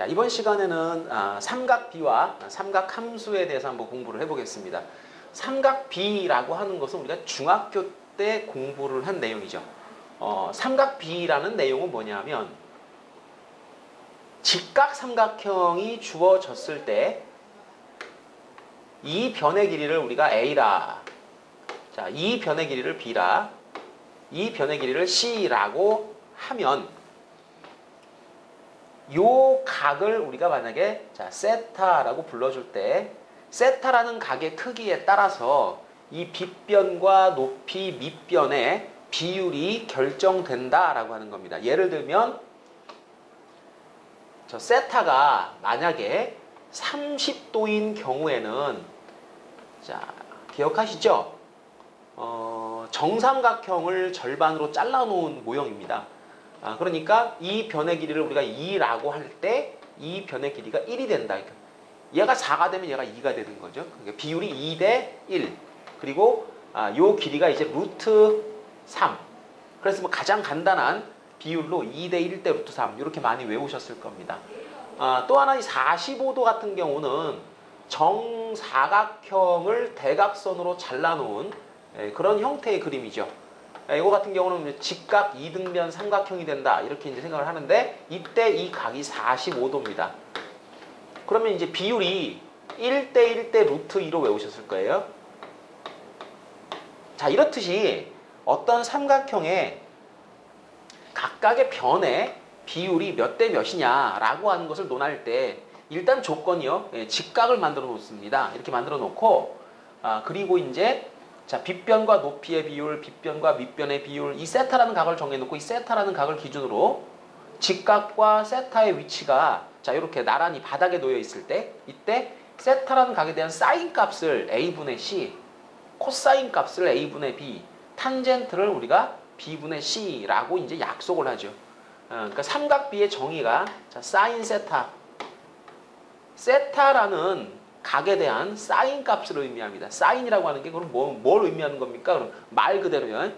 이번 시간에는 삼각비와 삼각함수에 대해서 한번 공부를 해보겠습니다. 삼각비라고 하는 것은 우리가 중학교 때 공부를 한 내용이죠. 삼각비라는 내용은 뭐냐면 직각삼각형이 주어졌을 때 이 변의 길이를 우리가 A라, 자, 이 변의 길이를 B라, 이 변의 길이를 C라고 하면 요 각을 우리가 만약에 세타라고 불러줄 때 세타라는 각의 크기에 따라서 이 빗변과 높이 밑변의 비율이 결정된다라고 하는 겁니다. 예를 들면 저 세타가 만약에 30도인 경우에는 자, 기억하시죠? 정삼각형을 절반으로 잘라 놓은 모형입니다. 그러니까 이 변의 길이를 우리가 2라고 할 때 이 변의 길이가 1이 된다. 얘가 4가 되면 얘가 2가 되는 거죠. 그러니까 비율이 2 대 1. 그리고 요 길이가 이제 루트 3. 그래서 뭐 가장 간단한 비율로 2 대 1 대 루트 3 이렇게 많이 외우셨을 겁니다. 또 하나 이 45도 같은 경우는 정사각형을 대각선으로 잘라놓은 그런 형태의 그림이죠. 이거 같은 경우는 직각 2등변 삼각형이 된다 이렇게 이제 생각을 하는데 이때 이 각이 45도입니다. 그러면 이제 비율이 1대 1대 루트 2로 외우셨을 거예요. 자, 이렇듯이 어떤 삼각형의 각각의 변의 비율이 몇 대 몇이냐라고 하는 것을 논할 때 일단 조건이요. 직각을 만들어 놓습니다. 이렇게 만들어 놓고 그리고 이제 자, 빗변과 높이의 비율, 빗변과 밑변의 비율, 이 세타라는 각을 정해놓고 이 세타라는 각을 기준으로 직각과 세타의 위치가 자, 이렇게 나란히 바닥에 놓여 있을 때 이때 세타라는 각에 대한 사인 값을 A분의 C, 코사인 값을 A분의 B, 탄젠트를 우리가 B분의 C라고 이제 약속을 하죠. 그러니까 삼각비의 정의가 자, 사인 세타, 세타라는 각에 대한 사인 값을 의미합니다. 사인이라고 하는 게 그럼 뭘 의미하는 겁니까? 그럼 말 그대로요.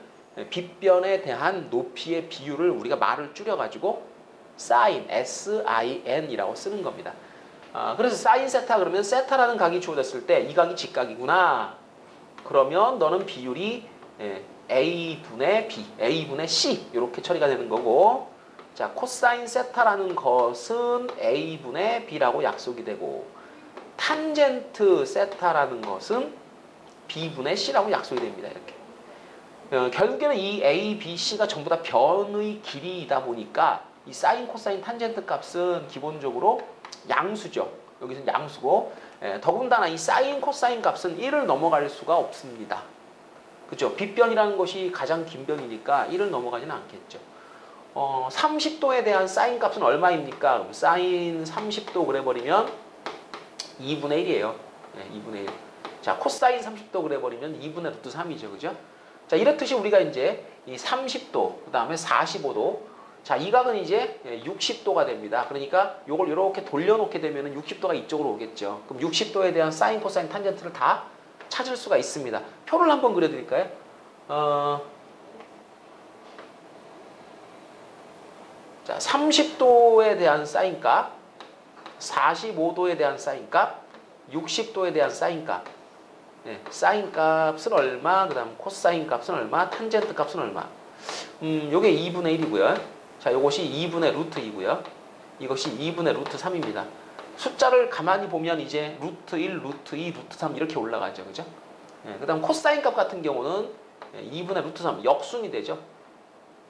빗변에 대한 높이의 비율을 우리가 말을 줄여가지고 사인, S-I-N이라고 쓰는 겁니다. 그래서 사인 세타 그러면 세타라는 각이 주어졌을 때 이 각이 직각이구나. 그러면 너는 비율이 A분의 B, A분의 C 이렇게 처리가 되는 거고 자, 코사인 세타라는 것은 A분의 B라고 약속이 되고 탄젠트 세타라는 것은 B분의 C라고 약속이 됩니다. 이렇게. 결국에는 이 A, B, C가 전부 다 변의 길이이다 보니까 이 사인, 코사인, 탄젠트 값은 기본적으로 양수죠. 여기서는 양수고 더군다나 이 사인, 코사인 값은 1을 넘어갈 수가 없습니다. 그죠? 빗변이라는 것이 가장 긴 변이니까 1을 넘어가지는 않겠죠. 30도에 대한 사인 값은 얼마입니까? 그럼 사인 30도 그래버리면 2분의 1이에요. 2분의 1. 자, 코사인 30도 그래버리면 2분의 루트 3이죠. 그죠? 자, 이렇듯이 우리가 이제 이 30도, 그 다음에 45도. 자, 이 각은 이제 60도가 됩니다. 그러니까 요걸 이렇게 돌려놓게 되면 60도가 이쪽으로 오겠죠. 그럼 60도에 대한 사인, 코사인, 탄젠트를 다 찾을 수가 있습니다. 표를 한번 그려드릴까요? 자, 30도에 대한 사인 값, 45도에 대한 사인 값, 60도에 대한 사인 값. 사인 값은 얼마, 그 다음 코사인 값은 얼마, 탄젠트 값은 얼마. 요게 2분의 1이고요. 자, 요것이 2분의 루트 2고요. 이것이 2분의 루트 3입니다. 숫자를 가만히 보면 이제 루트 1, 루트 2, 루트 3 이렇게 올라가죠. 그죠? 그 다음 코사인 값 같은 경우는 2분의 루트 3 역순이 되죠.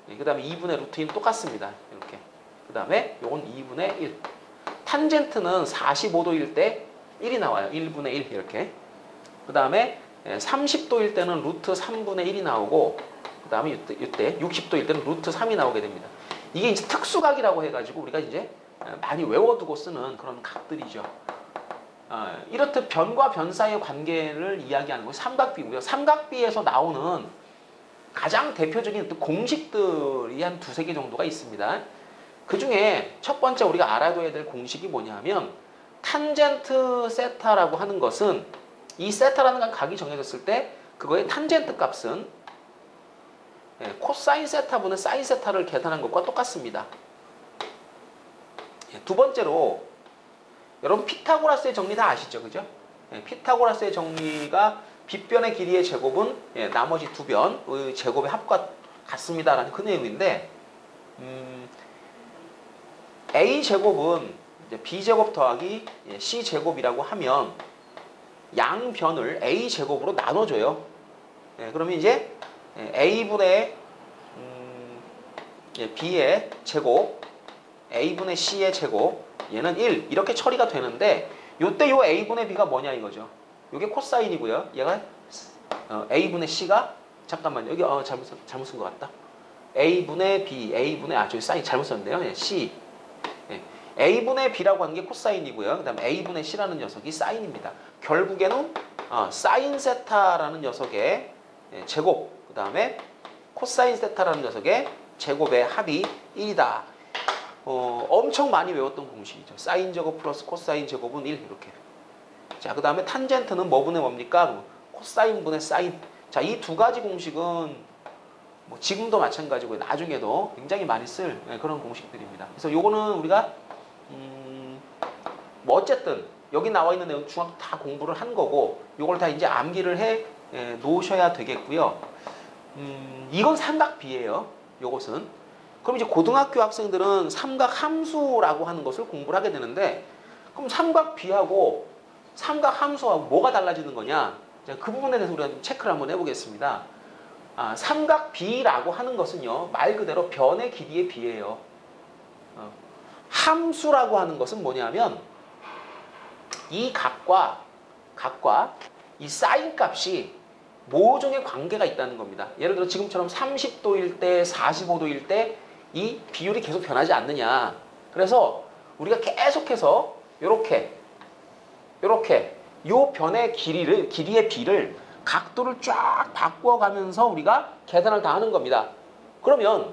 그 다음에 2분의 루트 2는 똑같습니다. 이렇게. 그 다음에 요건 2분의 1. 탄젠트는 45도일 때 1이 나와요. 1분의 1 이렇게. 그 다음에 30도일 때는 루트 3분의 1이 나오고 그 다음에 이때 60도일 때는 루트 3이 나오게 됩니다. 이게 이제 특수각이라고 해가지고 우리가 이제 많이 외워두고 쓰는 그런 각들이죠. 이렇듯 변과 변 사이의 관계를 이야기하는 거 삼각비고요. 삼각비에서 나오는 가장 대표적인 공식들이 한 두세 개 정도가 있습니다. 그 중에 첫 번째 우리가 알아둬야 될 공식이 뭐냐면 탄젠트 세타라고 하는 것은 이 세타라는 각이 정해졌을 때 그거의 탄젠트 값은 코사인 세타분의 사인 세타를 계산한 것과 똑같습니다. 두 번째로 여러분 피타고라스의 정리 다 아시죠? 그죠? 예, 피타고라스의 정리가 빗변의 길이의 제곱은 예, 나머지 두 변의 제곱의 합과 같습니다라는 그 내용인데 A제곱은 이제 B제곱 더하기 예, C제곱이라고 하면 양변을 A제곱으로 나눠줘요. 예, 그러면 이제 A분의 예, B의 제곱, A분의 C의 제곱, 얘는 1 이렇게 처리가 되는데 요때 요 A분의 B가 뭐냐 이거죠. 요게 코사인이고요. 얘가 A분의 C가 잠깐만요. 여기 잘못 쓴 것 같다. A분의 B, A분의 저기 사인 잘못 썼는데요. 예, C. 예, A분의 B라고 하는 게 코사인이고요. 그 다음에 A분의 C라는 녀석이 사인입니다. 결국에는 사인 세타라는 녀석의 예, 제곱, 그 다음에 코사인 세타라는 녀석의 제곱의 합이 1이다. 엄청 많이 외웠던 공식이죠. 사인 제곱 플러스 코사인 제곱은 1 이렇게. 자, 그 다음에 탄젠트는 뭐분의 뭡니까? 코사인 분의 사인. 자, 이 두 가지 공식은 뭐 지금도 마찬가지고 나중에도 굉장히 많이 쓸 그런 공식들입니다. 그래서 요거는 우리가 뭐 어쨌든 여기 나와 있는 내용 중앙 다 공부를 한 거고 요걸 다 이제 암기를 해 놓으셔야 되겠고요. 이건 삼각비예요. 요것은. 그럼 이제 고등학교 학생들은 삼각함수라고 하는 것을 공부를 하게 되는데 그럼 삼각비하고 삼각함수하고 뭐가 달라지는 거냐? 그 부분에 대해서 우리가 좀 체크를 한번 해보겠습니다. 삼각비라고 하는 것은요. 말 그대로 변의 길이의 비예요. 함수라고 하는 것은 뭐냐면 이 각과 이 사인 값이 모종의 관계가 있다는 겁니다. 예를 들어 지금처럼 30도일 때 45도일 때 이 비율이 계속 변하지 않느냐. 그래서 우리가 계속해서 요렇게 요 변의 길이의 비를 각도를 쫙 바꿔가면서 우리가 계산을 다 하는 겁니다. 그러면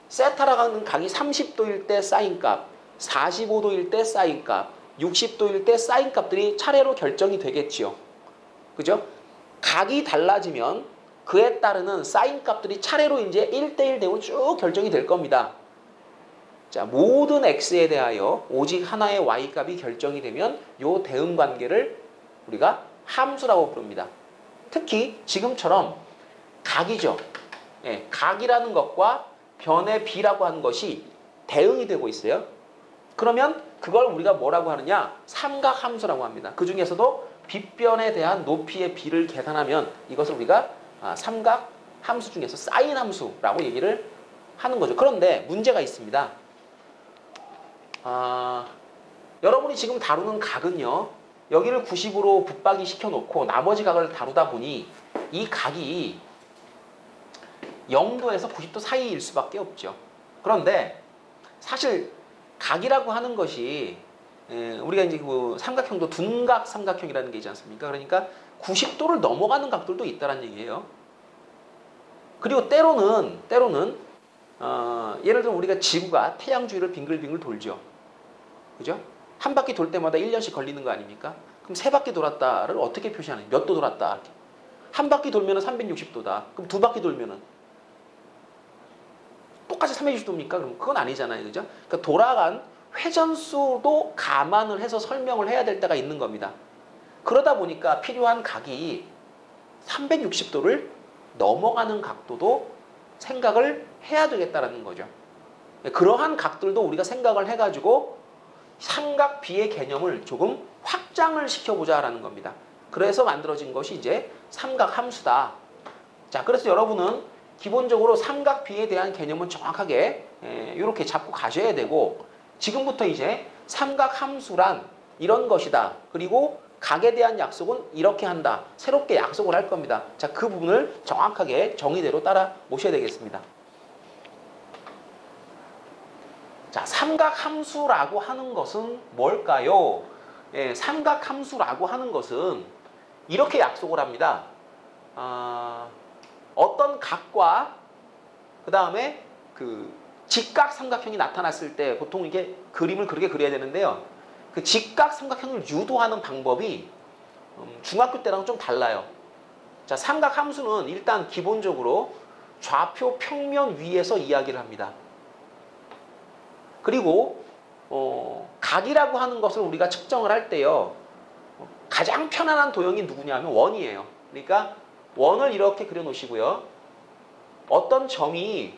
세타라고 하는 각이 30도일 때 사인 값, 45도일 때 사인 값, 60도일 때 사인 값들이 차례로 결정이 되겠지요. 그죠? 각이 달라지면 그에 따르는 사인 값들이 차례로 이제 1대1 되고 쭉 결정이 될 겁니다. 자, 모든 x에 대하여 오직 하나의 y 값이 결정이 되면 요 대응 관계를 우리가 함수라고 부릅니다. 특히 지금처럼 각이죠. 예, 각이라는 것과 변의 비라고 하는 것이 대응이 되고 있어요. 그러면 그걸 우리가 뭐라고 하느냐? 삼각함수라고 합니다. 그 중에서도 빗변에 대한 높이의 비를 계산하면 이것을 우리가 삼각함수 중에서 사인함수라고 얘기를 하는 거죠. 그런데 문제가 있습니다. 여러분이 지금 다루는 각은요. 여기를 90으로 붙박이 시켜놓고 나머지 각을 다루다 보니 이 각이 0도에서 90도 사이일 수밖에 없죠. 그런데 사실 각이라고 하는 것이 우리가 이제 그 삼각형도 둔각 삼각형이라는 게 있지 않습니까? 그러니까 90도를 넘어가는 각들도 있다는 얘기예요. 그리고 때로는 예를 들어 우리가 지구가 태양 주위를 빙글빙글 돌죠. 그죠? 한 바퀴 돌 때마다 1년씩 걸리는 거 아닙니까? 그럼 세 바퀴 돌았다를 어떻게 표시하느냐? 몇 도 돌았다. 이렇게. 한 바퀴 돌면은 360도다. 그럼 두 바퀴 돌면은 똑같이 360도입니까? 그럼 그건 아니잖아요. 그죠? 그러니까 돌아간 회전수도 감안을 해서 설명을 해야 될 때가 있는 겁니다. 그러다 보니까 필요한 각이 360도를 넘어가는 각도도 생각을 해야 되겠다라는 거죠. 그러한 각들도 우리가 생각을 해가지고 삼각비의 개념을 조금 확장을 시켜보자라는 겁니다. 그래서 만들어진 것이 이제 삼각함수다. 자, 그래서 여러분은 기본적으로 삼각비에 대한 개념은 정확하게 이렇게 잡고 가셔야 되고 지금부터 이제 삼각함수란 이런 것이다. 그리고 각에 대한 약속은 이렇게 한다. 새롭게 약속을 할 겁니다. 자, 그 부분을 정확하게 정의대로 따라 오셔야 되겠습니다. 자, 삼각함수라고 하는 것은 뭘까요? 삼각함수라고 하는 것은 이렇게 약속을 합니다. 어떤 각과 그 다음에 그 직각 삼각형이 나타났을 때 보통 이게 그림을 그렇게 그려야 되는데요. 그 직각 삼각형을 유도하는 방법이 중학교 때랑 좀 달라요. 자, 삼각함수는 일단 기본적으로 좌표 평면 위에서 이야기를 합니다. 그리고 각이라고 하는 것을 우리가 측정을 할 때요. 가장 편안한 도형이 누구냐면 원이에요. 그러니까 원을 이렇게 그려놓으시고요. 어떤 점이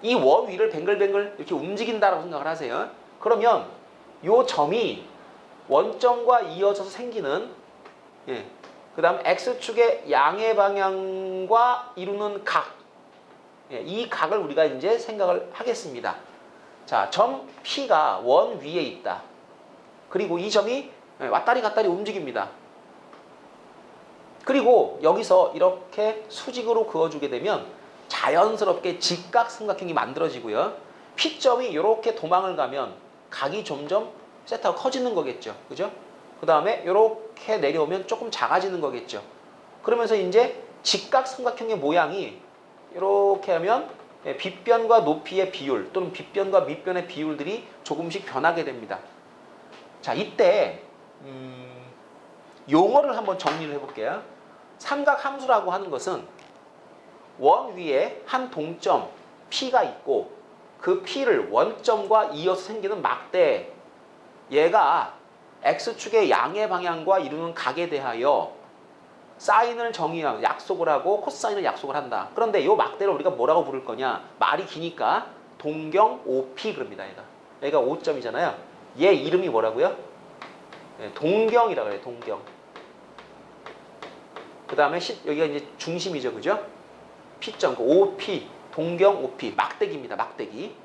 이 원 위를 뱅글뱅글 이렇게 움직인다라고 생각을 하세요. 그러면 이 점이 원점과 이어져서 생기는 그 다음 X축의 양의 방향과 이루는 각, 이 각을 우리가 이제 생각을 하겠습니다. 자, 점 P가 원 위에 있다. 그리고 이 점이 왔다리 갔다리 움직입니다. 그리고 여기서 이렇게 수직으로 그어주게 되면 자연스럽게 직각삼각형이 만들어지고요. P점이 이렇게 도망을 가면 각이 점점 세타가 커지는 거겠죠. 그죠? 그 다음에 이렇게 내려오면 조금 작아지는 거겠죠. 그러면서 이제 직각삼각형의 모양이 이렇게 하면 빗변과 높이의 비율 또는 빗변과 밑변의 비율들이 조금씩 변하게 됩니다. 자, 이때 용어를 한번 정리를 해볼게요. 삼각함수라고 하는 것은 원 위에 한 동점 P가 있고 그 P를 원점과 이어서 생기는 막대, 얘가 X축의 양의 방향과 이루는 각에 대하여 사인을 정의하고 약속을 하고 코사인을 약속을 한다. 그런데 이 막대를 우리가 뭐라고 부를 거냐? 말이 기니까 동경 OP 그럽니다. 얘가 5점이잖아요. 얘 이름이 뭐라고요? 동경이라고 해요. 동경. 그 다음에 여기가 이제 중심이죠. 그죠? P점, OP, 동경 OP, 막대기입니다. 막대기.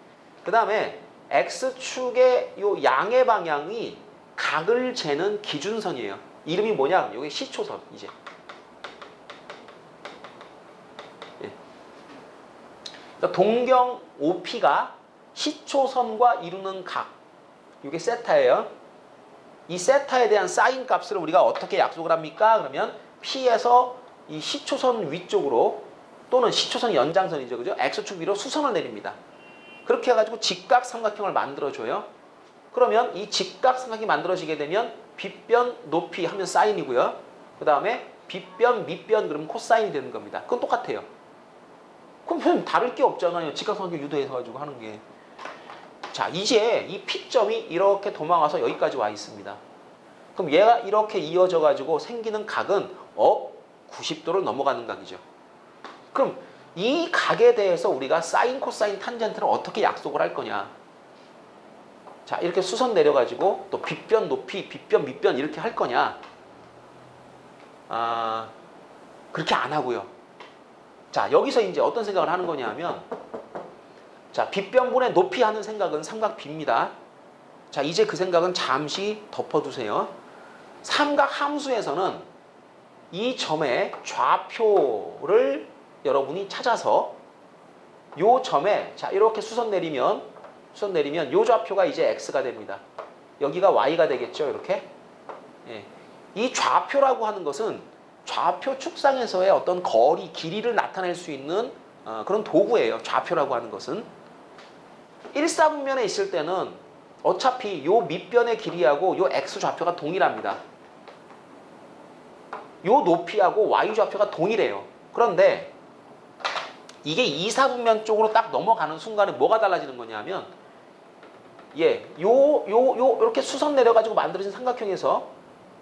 그 다음에 X축의 요 양의 방향이 각을 재는 기준선이에요. 이름이 뭐냐? 여기 시초선, 이제. 동경 OP가 시초선과 이루는 각, 이게 세타예요. 이 세타에 대한 사인 값을 우리가 어떻게 약속을 합니까? 그러면 P에서 이 시초선 위쪽으로 또는 시초선 연장선이죠. 그죠? X축 위로 수선을 내립니다. 그렇게 해가지고 직각삼각형을 만들어줘요. 그러면 이 직각삼각형이 만들어지게 되면 빗변, 높이 하면 사인이고요. 그 다음에 빗변, 밑변 그러면 코사인이 되는 겁니다. 그건 똑같아요. 그럼 다를 게 없잖아요. 직각삼각형 유도해서 가지고 하는 게. 자, 이제 이 P점이 이렇게 도망와서 여기까지 와 있습니다. 그럼 얘가 이렇게 이어져 가지고 생기는 각은 90도를 넘어가는 각이죠. 그럼 이 각에 대해서 우리가 사인, 코사인, 탄젠트를 어떻게 약속을 할 거냐? 자, 이렇게 수선 내려가지고 또 빗변, 높이, 빗변, 밑변 이렇게 할 거냐? 그렇게 안 하고요. 자, 여기서 이제 어떤 생각을 하는 거냐 하면, 자, 빗변분의 높이 하는 생각은 삼각 B입니다. 자, 이제 그 생각은 잠시 덮어두세요. 삼각 함수에서는 이 점의 좌표를 여러분이 찾아서 요 점에, 자, 이렇게 수선 내리면 요 좌표가 이제 X가 됩니다. 여기가 Y가 되겠죠, 이렇게. 이 좌표라고 하는 것은 좌표 축상에서의 어떤 거리, 길이를 나타낼 수 있는 그런 도구예요. 좌표라고 하는 것은. 일사분면에 있을 때는 어차피 요 밑변의 길이하고 요 X 좌표가 동일합니다. 요 높이하고 Y 좌표가 동일해요. 그런데 이게 이사분면 쪽으로 딱 넘어가는 순간에 뭐가 달라지는 거냐면 이렇게 수선 내려가지고 만들어진 삼각형에서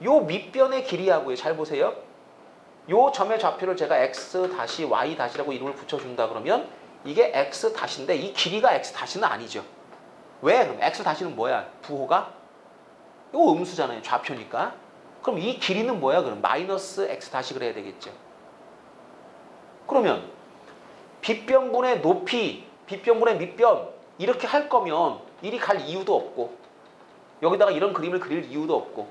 요 밑변의 길이하고요. 잘 보세요. 요 점의 좌표를 제가 X 다시 Y 다시라고 이름을 붙여준다 그러면 이게 X 다시인데 이 길이가 X 다시는 아니죠. 왜? 그럼 X 다시는 뭐야? 부호가? 이거 음수잖아요. 좌표니까. 그럼 이 길이는 뭐야? 그럼 마이너스 X 다시 그래야 되겠죠. 그러면 빗변분의 높이, 빗변분의 밑변 이렇게 할 거면 이리 갈 이유도 없고 여기다가 이런 그림을 그릴 이유도 없고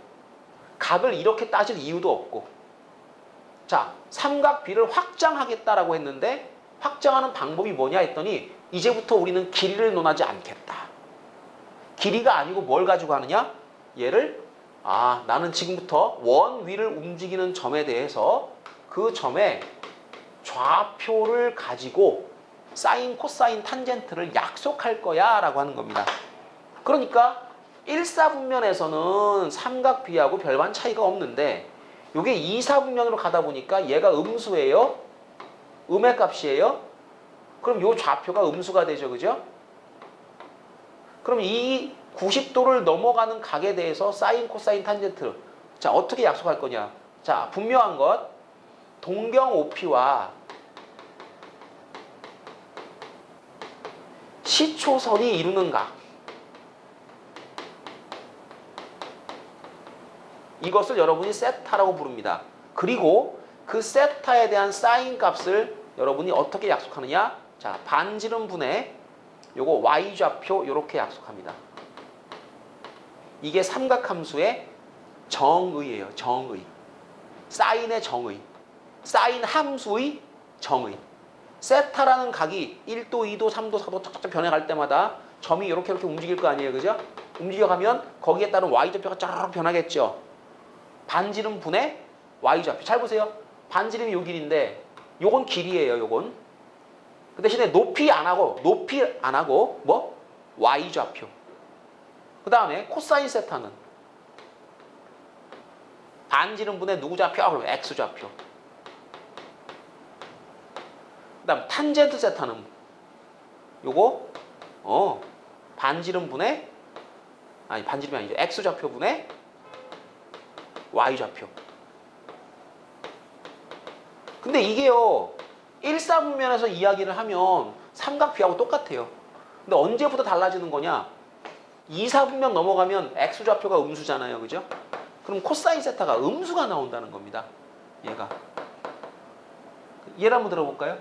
각을 이렇게 따질 이유도 없고 자, 삼각 B를 확장하겠다라고 했는데 확장하는 방법이 뭐냐 했더니 이제부터 우리는 길이를 논하지 않겠다. 길이가 아니고 뭘 가지고 하느냐? 얘를 나는 지금부터 원 위를 움직이는 점에 대해서 그 점의 좌표를 가지고 사인, 코사인, 탄젠트를 약속할 거야 라고 하는 겁니다. 그러니까 일사분면에서는 삼각 B하고 별반 차이가 없는데 이게 이사분면으로 가다 보니까 얘가 음수예요? 음의 값이에요? 그럼 이 좌표가 음수가 되죠. 그죠? 그럼 이 90도를 넘어가는 각에 대해서 사인, 코사인, 탄젠트. 자, 어떻게 약속할 거냐? 자, 분명한 것. 동경 OP와 시초선이 이루는 각. 이것을 여러분이 세타라고 부릅니다. 그리고 그 세타에 대한 사인 값을 여러분이 어떻게 약속하느냐? 자, 반지름 분의 요거 y좌표 이렇게 약속합니다. 이게 삼각함수의 정의예요. 정의. 사인의 정의. 사인 함수의 정의. 세타라는 각이 1도, 2도, 3도, 4도 쫙쫙 변해갈 때마다 점이 이렇게 움직일 거 아니에요. 그죠? 움직여가면 거기에 따른 y좌표가 쫙 변하겠죠. 반지름 분의 y좌표. 잘 보세요. 반지름이 요 길인데 요건 길이에요. 요건. 그 대신에 높이 안 하고 뭐? y좌표. 그 다음에 코사인 세타는 반지름 분의 누구 좌표? 그러면 x좌표. 그 다음 탄젠트 세타는 요거 반지름 분의 반지름이 아니죠. x좌표 분의 y좌표. 근데 이게요 1사분면에서 이야기를 하면 삼각비하고 똑같아요. 근데 언제부터 달라지는 거냐? 2사분면 넘어가면 x좌표가 음수잖아요. 그죠? 그럼 코사인 세타가 음수가 나온다는 겁니다. 얘가. 예를 한번 들어볼까요?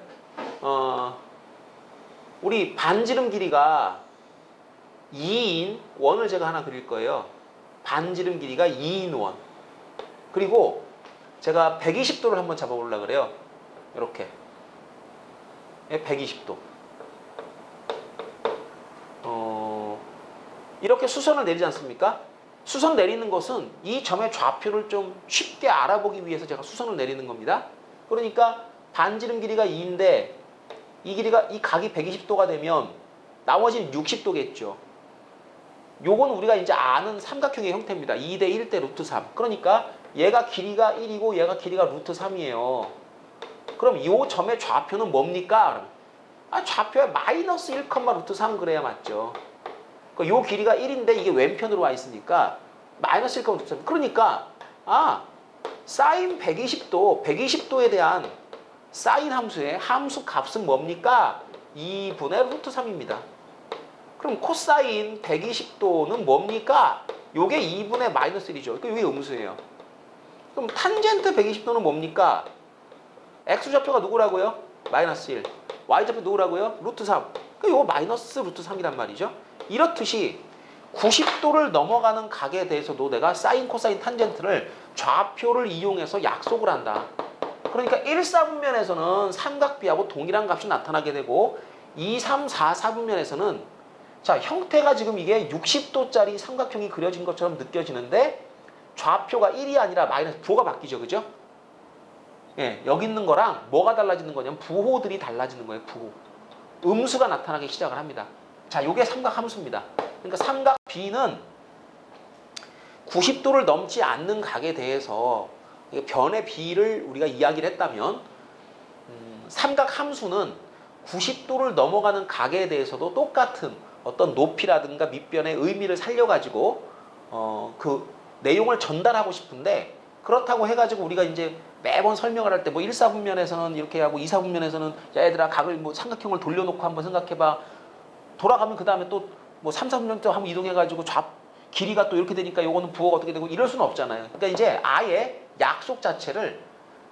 우리 반지름 길이가 2인 원을 제가 하나 그릴 거예요. 반지름 길이가 2인 원. 그리고 제가 120도를 한번 잡아보려고 그래요. 이렇게. 120도. 이렇게 수선을 내리지 않습니까? 수선 내리는 것은 이 점의 좌표를 좀 쉽게 알아보기 위해서 제가 수선을 내리는 겁니다. 그러니까 반지름 길이가 2인데 이 각이 120도가 되면 나머지는 60도겠죠. 요건 우리가 이제 아는 삼각형의 형태입니다. 2대 1대 루트 3. 그러니까 얘가 길이가 1이고 얘가 길이가 루트 3이에요. 그럼 이 점의 좌표는 뭡니까? 좌표에 마이너스 1, 루트 3 그래야 맞죠. 요 길이가 1인데 이게 왼편으로 와 있으니까 마이너스 1, 루트 3. 그러니까 사인 120도에 대한 사인 함수의 함수 값은 뭡니까? 2분의 루트 3입니다. 그럼 코사인 120도는 뭡니까? 요게 2분의 마이너스 1이죠. 그러니까 이게 음수예요. 그럼 탄젠트 120도는 뭡니까? x좌표가 누구라고요? 마이너스 1. y좌표 누구라고요? 루트 3. 그러니까 요거 마이너스 루트 3이란 말이죠. 이렇듯이 90도를 넘어가는 각에 대해서도 내가 사인, 코사인, 탄젠트를 좌표를 이용해서 약속을 한다. 그러니까 1, 4분면에서는 삼각비하고 동일한 값이 나타나게 되고 2, 3, 4, 4분면에서는 자, 형태가 지금 이게 60도짜리 삼각형이 그려진 것처럼 느껴지는데 좌표가 1이 아니라 마이너스 부호가 바뀌죠. 그죠? 예, 여기 있는 거랑 뭐가 달라지는 거냐면 부호들이 달라지는 거예요. 부호. 음수가 나타나기 시작을 합니다. 자, 요게 삼각 함수입니다. 그러니까 삼각 B는 90도를 넘지 않는 각에 대해서 변의 B를 우리가 이야기를 했다면 삼각 함수는 90도를 넘어가는 각에 대해서도 똑같은 어떤 높이라든가 밑변의 의미를 살려가지고 그 내용을 전달하고 싶은데 그렇다고 해가지고 우리가 이제 매번 설명을 할 때 뭐 1, 4분면에서는 이렇게 하고 2, 4분면에서는 야 얘들아 각을 뭐 삼각형을 돌려놓고 한번 생각해봐. 돌아가면 그 다음에 또 뭐 3, 4분면 또 한번 이동해가지고 길이가 또 이렇게 되니까 요거는 부호가 어떻게 되고 이럴 수는 없잖아요. 그러니까 이제 아예 약속 자체를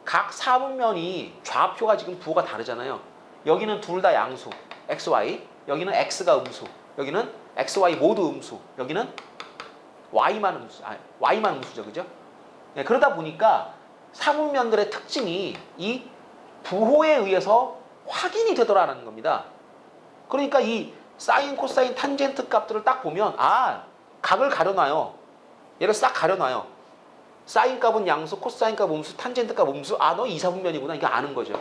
각 4분면이 좌표가 지금 부호가 다르잖아요. 여기는 둘 다 양수 x, y, 여기는 x가 음수, 여기는 x, y 모두 음수, 여기는 y만 음수죠. 그죠? 네, 그러다 보니까 4분면들의 특징이 이 부호에 의해서 확인이 되더라는 겁니다. 그러니까 이 사인, 코사인, 탄젠트 값들을 딱 보면 각을 가려놔요. 얘를 싹 가려놔요. 사인 값은 양수, 코사인 값 음수, 탄젠트 값 음수. 너 2, 4분면이구나. 이거 아는 거죠.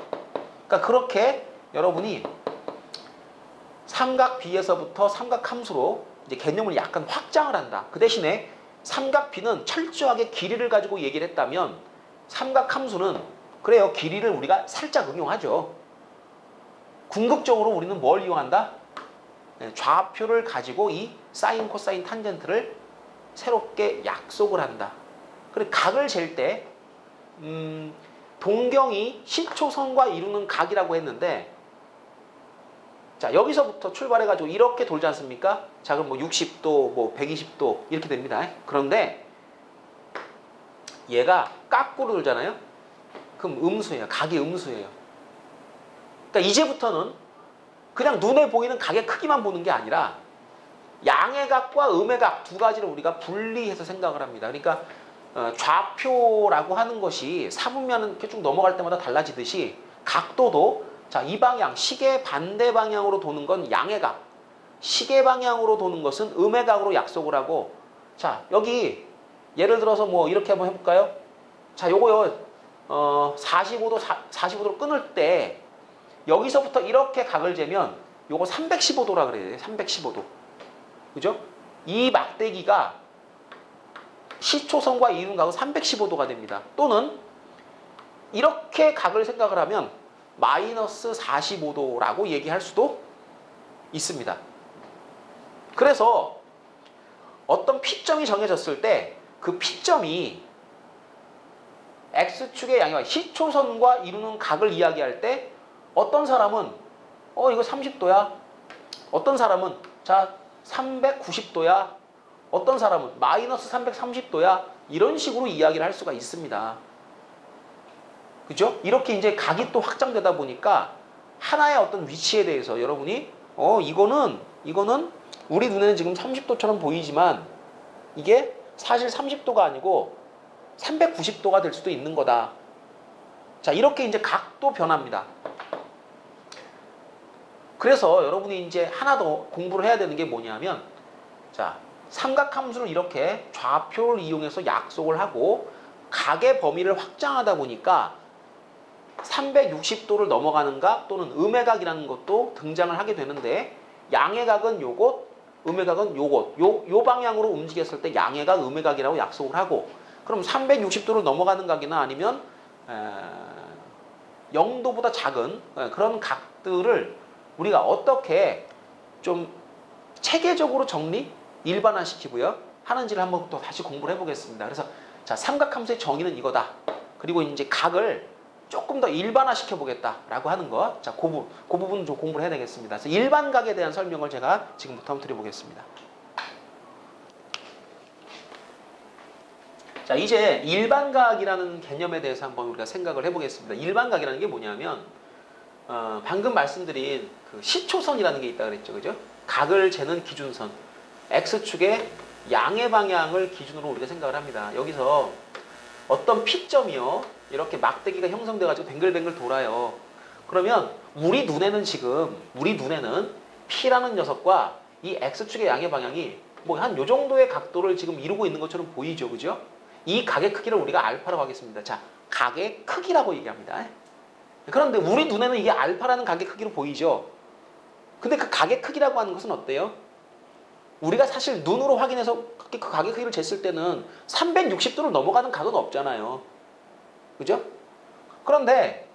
그러니까 그렇게 여러분이 삼각 B에서부터 삼각 함수로 이제 개념을 약간 확장을 한다. 그 대신에 삼각 B는 철저하게 길이를 가지고 얘기를 했다면 삼각 함수는 그래요. 길이를 우리가 살짝 응용하죠. 궁극적으로 우리는 뭘 이용한다? 좌표를 가지고 이 사인, 코사인, 탄젠트를 새롭게 약속을 한다. 그리고 각을 잴 때 동경이 시초선과 이루는 각이라고 했는데, 자 여기서부터 출발해가지고 이렇게 돌지 않습니까? 자 그럼 뭐 60도, 뭐 120도 이렇게 됩니다. 그런데 얘가 까꾸로 돌잖아요. 그럼 음수예요. 각이 음수예요. 그러니까 이제부터는 그냥 눈에 보이는 각의 크기만 보는 게 아니라 양의 각과 음의 각 두 가지를 우리가 분리해서 생각을 합니다. 그러니까 좌표라고 하는 것이 사분면은 이렇게 쭉 넘어갈 때마다 달라지듯이 각도도 자, 이 방향, 시계 반대 방향으로 도는 건 양의 각, 시계 방향으로 도는 것은 음의 각으로 약속을 하고, 자 여기 예를 들어서 뭐 이렇게 한번 해볼까요? 자 요거요 45도로 끊을 때 여기서부터 이렇게 각을 재면 요거 315도라 그래요. 315도. 그죠? 이 막대기가 시초선과 이룬 각은 315도가 됩니다. 또는 이렇게 각을 생각을 하면 마이너스 45도라고 얘기할 수도 있습니다. 그래서 어떤 P점이 정해졌을 때 그 P점이 X축의 양의 시초선과 이루는 각을 이야기할 때 어떤 사람은 이거 30도야. 어떤 사람은 자 390도야. 어떤 사람은 마이너스 330도야. 이런 식으로 이야기를 할 수가 있습니다. 그죠? 이렇게 이제 각이 또 확장되다 보니까 하나의 어떤 위치에 대해서 여러분이 이거는 우리 눈에는 지금 30도처럼 보이지만 이게 사실 30도가 아니고 390도가 될 수도 있는 거다. 자, 이렇게 이제 각도 변합니다. 그래서 여러분이 이제 하나 더 공부를 해야 되는 게 뭐냐면, 자, 삼각함수를 이렇게 좌표를 이용해서 약속을 하고 각의 범위를 확장하다 보니까 360도를 넘어가는 각 또는 음의 각이라는 것도 등장을 하게 되는데, 양의 각은 요것, 음의 각은 요것, 요 방향으로 움직였을 때 양의 각, 음의 각이라고 약속을 하고, 그럼 360도를 넘어가는 각이나 아니면 0도보다 작은 그런 각들을 우리가 어떻게 좀 체계적으로 정리, 일반화시키고요 하는지를 한번 또 다시 공부를 해보겠습니다. 그래서 자, 삼각함수의 정의는 이거다. 그리고 이제 각을 조금 더 일반화시켜 보겠다라고 하는 거. 자, 그 부분 좀 공부를 해야 되겠습니다. 그래서 일반각에 대한 설명을 제가 지금부터 한번 드려보겠습니다. 자, 이제 일반각이라는 개념에 대해서 한번 우리가 생각을 해보겠습니다. 일반각이라는 게 뭐냐면 방금 말씀드린 그 시초선이라는 게 있다 그랬죠, 그죠? 각을 재는 기준선, X축의 양의 방향을 기준으로 우리가 생각을 합니다. 여기서 어떤 P점이요, 이렇게 막대기가 형성돼가지고 뱅글뱅글 돌아요. 그러면 우리 눈에는 P라는 녀석과 이 X축의 양의 방향이 뭐 한 요 정도의 각도를 지금 이루고 있는 것처럼 보이죠, 그죠? 이 각의 크기를 우리가 알파라고 하겠습니다. 자, 각의 크기라고 얘기합니다. 그런데 우리 눈에는 이게 알파라는 각의 크기로 보이죠. 근데 그 각의 크기라고 하는 것은 어때요? 우리가 사실 눈으로 확인해서 그 각의 크기를 쟀을 때는 360도를 넘어가는 각은 없잖아요. 그죠? 그런데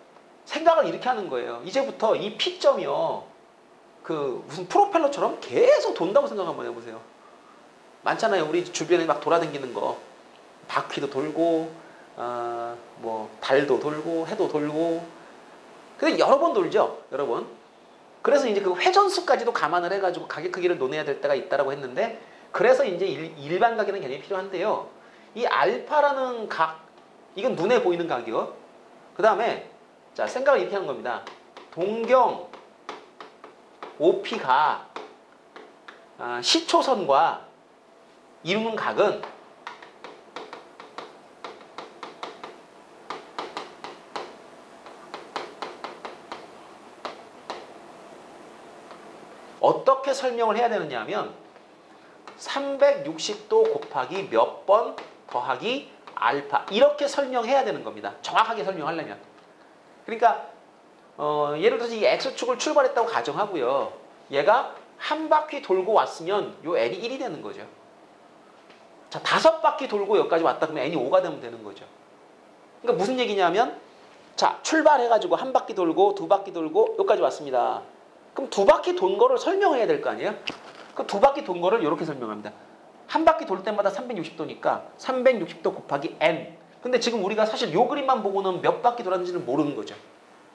생각을 이렇게 하는 거예요. 이제부터 이 P점이요, 그 무슨 프로펠러처럼 계속 돈다고 생각 한번 해보세요. 많잖아요. 우리 주변에 막 돌아다니는 거. 바퀴도 돌고, 뭐 달도 돌고, 해도 돌고. 근데 여러 번 돌죠, 여러 번. 그래서 이제 그 회전수까지도 감안을 해가지고 각의 크기를 논해야 될 때가 있다라고 했는데, 그래서 이제 일반각이라는 개념이 필요한데요. 이 알파라는 각, 이건 눈에 보이는 각이요. 그 다음에 자, 생각을 이렇게 하는 겁니다. 동경 OP가 시초선과 이루는 각은 어떻게 설명을 해야 되느냐 하면 360도 곱하기 몇 번 더하기 알파, 이렇게 설명해야 되는 겁니다. 정확하게 설명하려면. 그러니까 예를 들어서 이 X축을 출발했다고 가정하고요. 얘가 한 바퀴 돌고 왔으면 요 n이 1이 되는 거죠. 자, 5바퀴 돌고 여기까지 왔다 그러면 n이 5가 되면 되는 거죠. 그러니까 무슨 얘기냐면, 자, 출발해가지고 한 바퀴 돌고 두 바퀴 돌고 여기까지 왔습니다. 그럼 두 바퀴 돈 거를 설명해야 될 거 아니에요? 그 두 바퀴 돈 거를 이렇게 설명합니다. 한 바퀴 돌 때마다 360도니까 360도 곱하기 n. 근데 지금 우리가 사실 요 그림만 보고는 몇 바퀴 돌았는지를 모르는 거죠.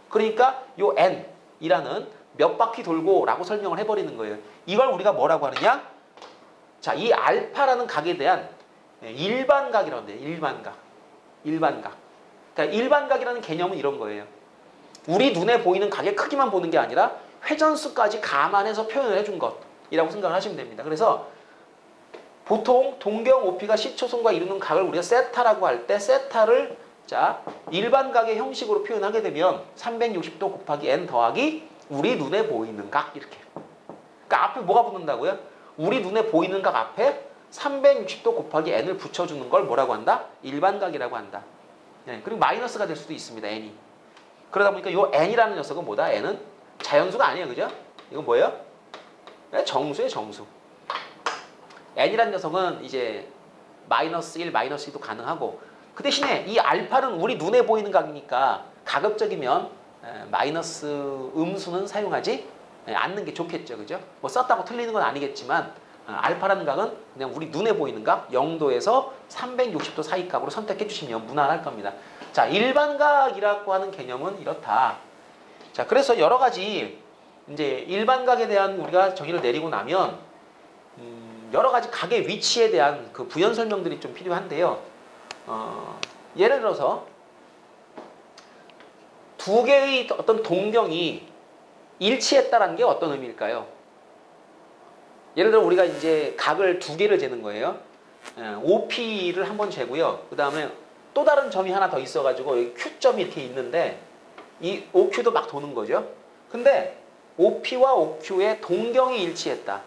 그러니까 요 n이라는 몇 바퀴 돌고 라고 설명을 해버리는 거예요. 이걸 우리가 뭐라고 하느냐? 자, 이 알파라는 각에 대한 일반각이라고 합니다. 일반각. 일반각. 그러니까 일반각이라는 개념은 이런 거예요. 우리 눈에 보이는 각의 크기만 보는 게 아니라 회전수까지 감안해서 표현을 해준 것이라고 생각을 하시면 됩니다. 그래서 보통 동경 OP가 시초선과 이루는 각을 우리가 세타라고 할 때 세타를 자 일반각의 형식으로 표현하게 되면 360도 곱하기 n 더하기 우리 눈에 보이는 각 이렇게. 그러니까 앞에 뭐가 붙는다고요? 우리 눈에 보이는 각 앞에 360도 곱하기 n을 붙여주는 걸 뭐라고 한다? 일반각이라고 한다. 네, 그리고 마이너스가 될 수도 있습니다. n이. 그러다 보니까 이 n이라는 녀석은 뭐다? n은 자연수가 아니에요. 그죠? 이건 뭐예요? 네, 정수예요. 정수. n이라는 녀석은 이제 마이너스 1, 마이너스 2도 가능하고 그 대신에 이 알파는 우리 눈에 보이는 각이니까 가급적이면 마이너스 음수는 사용하지 않는 게 좋겠죠. 그죠? 뭐 썼다고 틀리는 건 아니겠지만 알파라는 각은 그냥 우리 눈에 보이는 각 0도에서 360도 사이 각으로 선택해 주시면 무난할 겁니다. 자, 일반각이라고 하는 개념은 이렇다. 자, 그래서 여러 가지 이제 일반각에 대한 우리가 정의를 내리고 나면 여러 가지 각의 위치에 대한 그 부연 설명들이 좀 필요한데요. 예를 들어서 두 개의 어떤 동경이 일치했다라는 게 어떤 의미일까요? 예를 들어 우리가 이제 각을 두 개를 재는 거예요. OP를 한번 재고요. 그 다음에 또 다른 점이 하나 더 있어가지고 여기 Q점이 이렇게 있는데 이 OQ도 막 도는 거죠. 근데 OP와 OQ의 동경이 일치했다.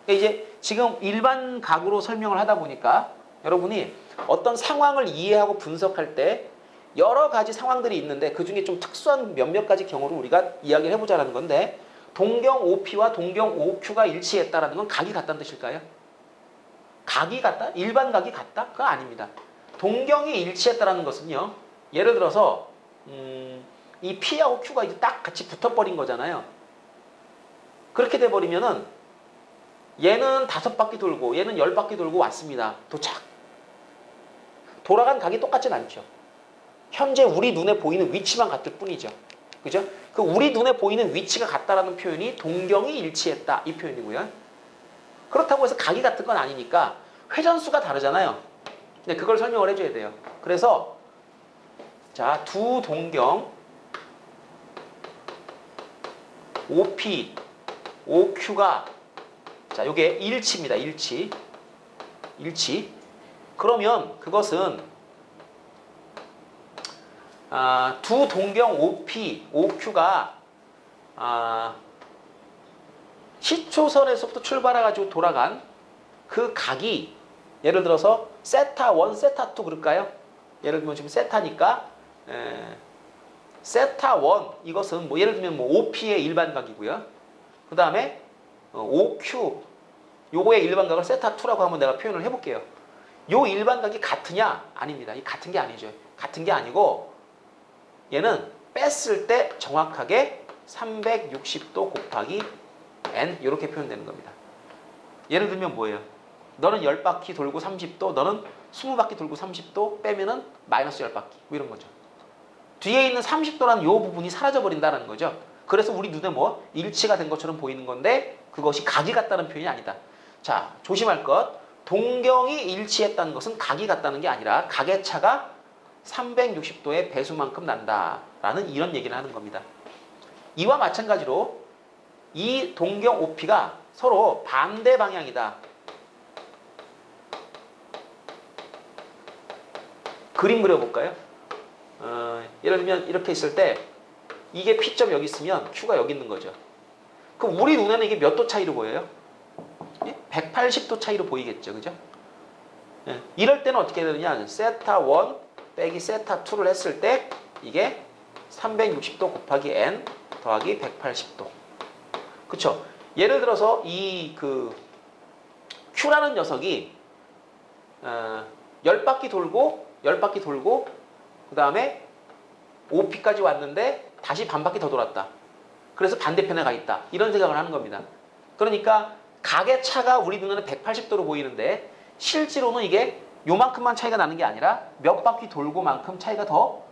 그러니까 이제 지금 일반 각으로 설명을 하다 보니까 여러분이 어떤 상황을 이해하고 분석할 때 여러 가지 상황들이 있는데 그 중에 좀 특수한 몇몇 가지 경우를 우리가 이야기를 해보자는 건데 동경 OP와 동경 OQ가 일치했다라는 건 각이 같다는 뜻일까요? 각이 같다? 일반 각이 같다? 그건 아닙니다. 동경이 일치했다라는 것은요. 예를 들어서 이 P하고 Q가 이제 딱 같이 붙어버린 거잖아요. 그렇게 돼버리면은 얘는 5바퀴 돌고 얘는 10바퀴 돌고 왔습니다. 도착. 돌아간 각이 똑같진 않죠. 현재 우리 눈에 보이는 위치만 같을 뿐이죠. 그죠? 그 우리 눈에 보이는 위치가 같다라는 표현이 동경이 일치했다 이 표현이고요. 그렇다고 해서 각이 같은 건 아니니까 회전수가 다르잖아요. 네, 그걸 설명을 해줘야 돼요. 그래서 자, 두 동경 OP, OQ가 자, 요게 일치입니다. 일치. 일치. 그러면 그것은 두 동경 OP, OQ가 시초선에서부터 출발해가지고 돌아간 그 각이 예를 들어서 세타 1, 세타 2 그럴까요? 예를 들면 지금 세타니까 세타 1 이것은 뭐 예를 들면 뭐 OP의 일반각이고요. 그 다음에 OQ 요거의 일반각을 세타 2라고 한번 내가 표현을 해볼게요. 요 일반각이 같으냐? 아닙니다. 이 같은 게 아니죠. 같은 게 아니고 얘는 뺐을 때 정확하게 360도 곱하기 n 이렇게 표현되는 겁니다. 예를 들면 뭐예요? 너는 10바퀴 돌고 30도, 너는 20바퀴 돌고 30도 빼면은 마이너스 10바퀴 뭐 이런 거죠. 뒤에 있는 30도라는 요 부분이 사라져버린다는 거죠. 그래서 우리 눈에 뭐 일치가 된 것처럼 보이는 건데 그것이 각이 같다는 표현이 아니다. 자, 조심할 것. 동경이 일치했다는 것은 각이 같다는 게 아니라 각의 차가 360도의 배수만큼 난다라는 이런 얘기를 하는 겁니다. 이와 마찬가지로 이 동경 OP가 서로 반대 방향이다. 그림 그려볼까요? 예를 들면 이렇게 있을 때 이게 P점 여기 있으면 Q가 여기 있는 거죠. 그럼 우리 눈에는 이게 몇 도 차이로 보여요? 180도 차이로 보이겠죠. 그죠? 예. 이럴 때는 어떻게 되느냐? 세타 1 빼기 세타 2를 했을 때 이게 360도 곱하기 n 더하기 180도. 그쵸? 예를 들어서 이 그 Q라는 녀석이 10바퀴 돌고 그 다음에 OP까지 왔는데 다시 반바퀴 더 돌았다. 그래서 반대편에 가 있다. 이런 생각을 하는 겁니다. 그러니까 각의 차가 우리 눈에는 180도로 보이는데 실제로는 이게 요만큼만 차이가 나는 게 아니라 몇 바퀴 돌고만큼 차이가 더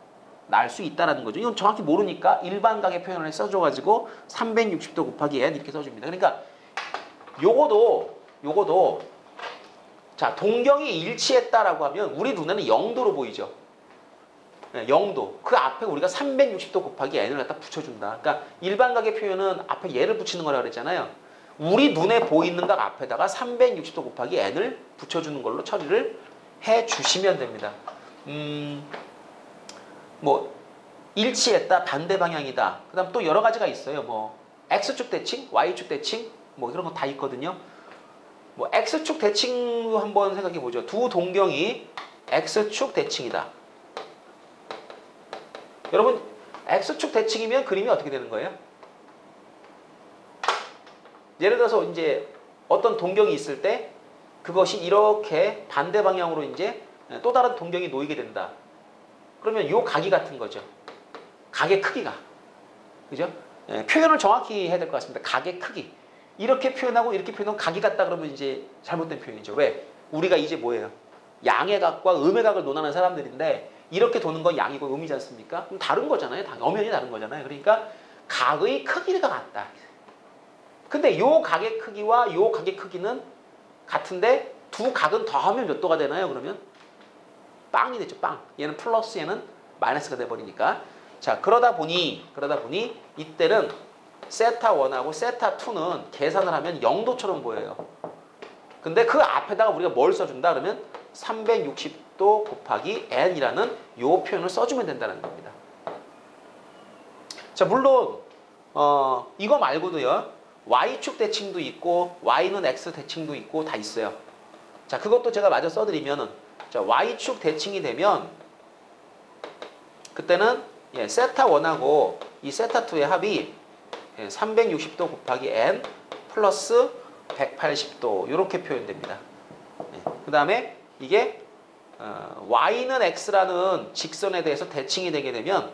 날 수 있다는 거죠. 이건 정확히 모르니까 일반 각의 표현을 써줘가지고 360도 곱하기 n 이렇게 써줍니다. 그러니까 요거도 자 동경이 일치했다라고 하면 우리 눈에는 0도로 보이죠. 네, 0도. 그 앞에 우리가 360도 곱하기 n을 갖다 붙여준다. 그러니까 일반 각의 표현은 앞에 얘를 붙이는 거라고 그랬잖아요. 우리 눈에 보이는 각 앞에다가 360도 곱하기 n을 붙여주는 걸로 처리를 해주시면 됩니다. 뭐 일치했다, 반대 방향이다. 그 다음 또 여러 가지가 있어요. 뭐 x축 대칭, y축 대칭 뭐 이런 거 다 있거든요. 뭐 x축 대칭 한번 생각해 보죠. 두 동경이 x축 대칭이다. 여러분 x축 대칭이면 그림이 어떻게 되는 거예요? 예를 들어서 이제 어떤 동경이 있을 때 그것이 이렇게 반대 방향으로 이제 또 다른 동경이 놓이게 된다. 그러면 요 각이 같은 거죠. 각의 크기가. 그죠? 예, 표현을 정확히 해야 될 것 같습니다. 각의 크기. 이렇게 표현하고 이렇게 표현하면 각이 같다 그러면 이제 잘못된 표현이죠. 왜? 우리가 이제 뭐예요? 양의 각과 음의 각을 논하는 사람들인데 이렇게 도는 건 양이고 음이지 않습니까? 그럼 다른 거잖아요. 엄연히 다른 거잖아요. 그러니까 각의 크기가 같다. 근데 요 각의 크기와 요 각의 크기는 같은데 두 각은 더하면 몇 도가 되나요? 그러면 빵이 되죠. 빵. 얘는 플러스 얘는 마이너스가 돼버리니까. 자 그러다 보니 이때는 세타 1하고 세타 2는 계산을 하면 0도처럼 보여요. 근데 그 앞에다가 우리가 뭘 써준다 그러면 360도 곱하기 n이라는 요 표현을 써주면 된다는 겁니다. 자 물론 이거 말고도요. y축 대칭도 있고 y는 x 대칭도 있고 다 있어요. 자 그것도 제가 마저 써드리면은 자 y축 대칭이 되면 그때는 세타 1하고 이 세타 2의 합이 360도 곱하기 n 플러스 180도 이렇게 표현됩니다. 그 다음에 이게 y는 x라는 직선에 대해서 대칭이 되게 되면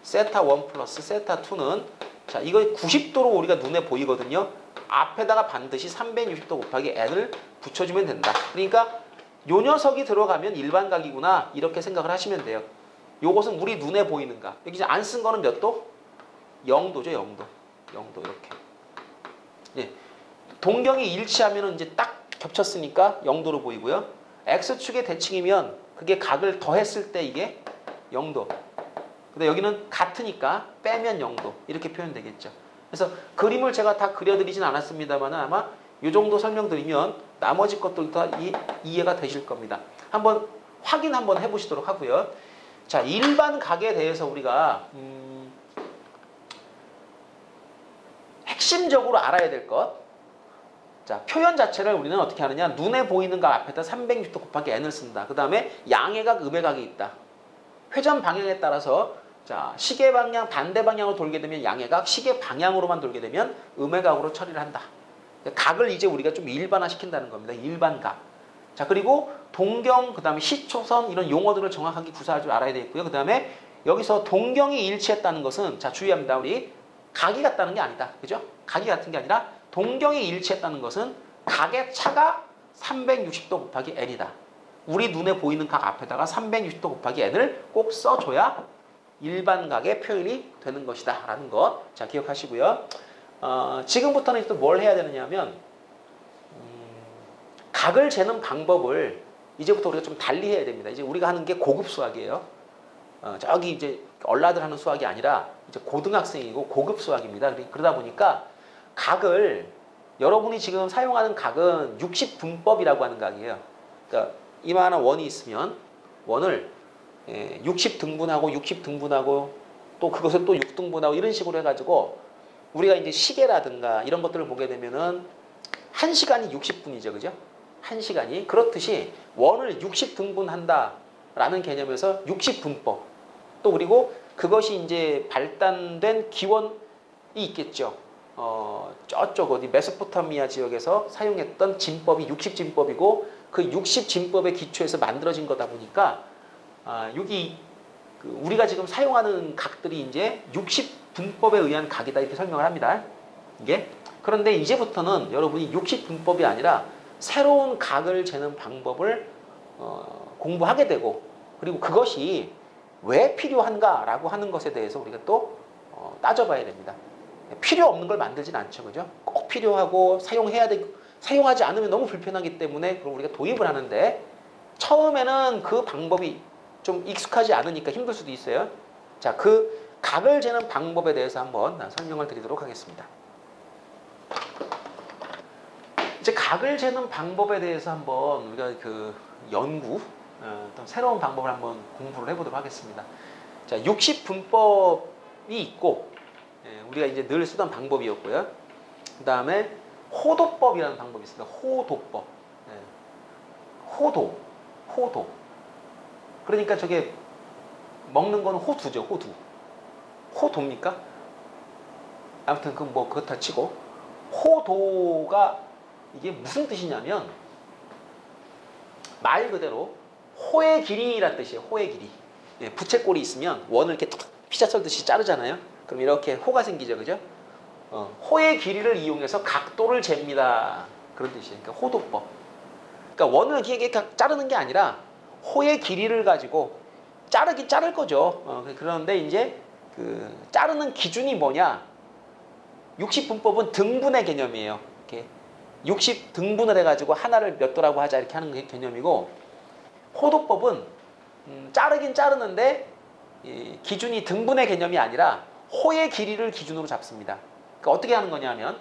세타 1 플러스 세타 2는 자 이거 90도로 우리가 눈에 보이거든요. 앞에다가 반드시 360도 곱하기 n을 붙여주면 된다. 그러니까 요 녀석이 들어가면 일반각이구나 이렇게 생각을 하시면 돼요. 요것은 우리 눈에 보이는 각. 여기 안 쓴 거는 몇 도? 0도죠. 0도 이렇게. 예. 동경이 일치하면 이제 딱 겹쳤으니까 0도로 보이고요. x축의 대칭이면 그게 각을 더했을 때 이게 0도. 근데 여기는 같으니까 빼면 0도. 이렇게 표현되겠죠. 그래서 그림을 제가 다 그려드리진 않았습니다만 아마 이 정도 설명드리면 나머지 것들도 다 이해가 되실 겁니다. 한번 확인 한번 해보시도록 하고요. 자, 일반 각에 대해서 우리가 핵심적으로 알아야 될 것. 자, 표현 자체를 우리는 어떻게 하느냐. 눈에 보이는 각 앞에다 360도 곱하기 n을 쓴다. 그 다음에 양의 각, 음의 각이 있다. 회전 방향에 따라서 자 시계 방향 반대 방향으로 돌게 되면 양의 각, 시계 방향으로만 돌게 되면 음의 각으로 처리를 한다. 각을 이제 우리가 좀 일반화시킨다는 겁니다. 일반각. 자 그리고 동경, 그 다음에 시초선 이런 용어들을 정확하게 구사할 줄 알아야 되겠고요. 그 다음에 여기서 동경이 일치했다는 것은 자 주의합니다. 우리 각이 같다는 게 아니다. 그죠? 각이 같은 게 아니라 동경이 일치했다는 것은 각의 차가 360도 곱하기 n이다. 우리 눈에 보이는 각 앞에다가 360도 곱하기 n을 꼭 써줘야 일반각의 표현이 되는 것이다 라는 것. 자 기억하시고요. 지금부터는 또 뭘 해야 되느냐 하면 각을 재는 방법을 이제부터 우리가 좀 달리 해야 됩니다. 이제 우리가 하는 게 고급 수학이에요. 저기 이제 얼라들 하는 수학이 아니라 이제 고등학생이고 고급 수학입니다. 그러다 보니까 각을 여러분이 지금 사용하는 각은 60분법이라고 하는 각이에요. 그러니까 이만한 원이 있으면 원을 60등분하고 60등분하고 또 그것을 또 6등분하고 이런 식으로 해가지고 우리가 이제 시계라든가 이런 것들을 보게 되면은 1시간이 60분이죠. 그죠? 1시간이. 그렇듯이 원을 60등분한다라는 개념에서 60분법. 또 그리고 그것이 이제 발달된 기원이 있겠죠. 저쪽 어디 메소포타미아 지역에서 사용했던 진법이 60진법이고 그 60진법의 기초에서 만들어진 거다 보니까 여기 우리가 지금 사용하는 각들이 이제 분법에 의한 각이다 이렇게 설명을 합니다. 이게 그런데 이제부터는 여러분이 육식 분법이 아니라 새로운 각을 재는 방법을 공부하게 되고 그리고 그것이 왜 필요한가라고 하는 것에 대해서 우리가 또 따져봐야 됩니다. 필요 없는 걸 만들진 않죠, 그죠? 꼭 필요하고 사용해야 되고 사용하지 않으면 너무 불편하기 때문에 그럼 우리가 도입을 하는데 처음에는 그 방법이 좀 익숙하지 않으니까 힘들 수도 있어요. 자, 그 각을 재는 방법에 대해서 한번 설명을 드리도록 하겠습니다. 이제 각을 재는 방법에 대해서 한번 우리가 그 연구, 어떤 새로운 방법을 한번 공부를 해보도록 하겠습니다. 자, 60분법이 있고, 우리가 이제 늘 쓰던 방법이었고요. 그 다음에 호도법이라는 방법이 있습니다. 호도법. 호도. 그러니까 저게 먹는 거는 호두죠, 호두. 호도입니까? 아무튼 그 뭐 그렇다 치고 호도가 이게 무슨 뜻이냐면 말 그대로 호의 길이란 뜻이에요. 호의 길이. 부채꼴이 있으면 원을 이렇게 피자 썰듯이 자르잖아요. 그럼 이렇게 호가 생기죠, 그죠? 호의 길이를 이용해서 각도를 잽니다. 그런 뜻이에요. 그러니까 호도법. 그러니까 원을 이렇게 자르는 게 아니라 호의 길이를 가지고 자르긴 자를 거죠. 그런데 이제 그 자르는 기준이 뭐냐? 60분법은 등분의 개념이에요. 이렇게 60 등분을 해가지고 하나를 몇 도라고 하자 이렇게 하는 게 개념이고 호도법은 자르긴 자르는데 기준이 등분의 개념이 아니라 호의 길이를 기준으로 잡습니다. 그러니까 어떻게 하는 거냐면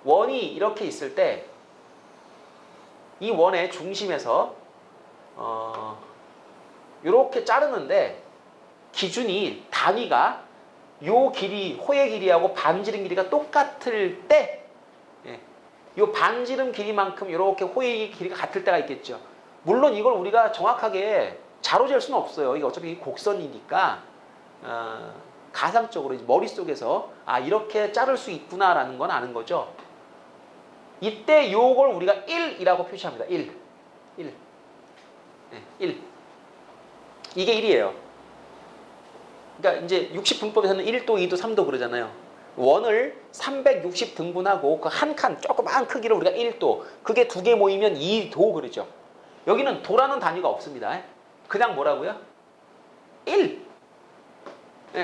원이 이렇게 있을 때 이 원의 중심에서 이렇게 자르는데 기준이 단위가 요 길이 호의 길이하고 반지름 길이가 똑같을 때 요 반지름 길이만큼 이렇게 호의 길이가 같을 때가 있겠죠. 물론 이걸 우리가 정확하게 자로 잴 수는 없어요. 이게 어차피 곡선이니까 가상적으로 머릿속에서 아 이렇게 자를 수 있구나라는 건 아는 거죠. 이때 요걸 우리가 1이라고 표시합니다. 1. 이게 1이에요. 그러니까 이제 60분법에서는 1도, 2도, 3도 그러잖아요. 원을 360 등분하고 그 한 칸 조그만 크기를 우리가 1도, 그게 두 개 모이면 2도 그러죠. 여기는 도라는 단위가 없습니다. 그냥 뭐라고요? 1.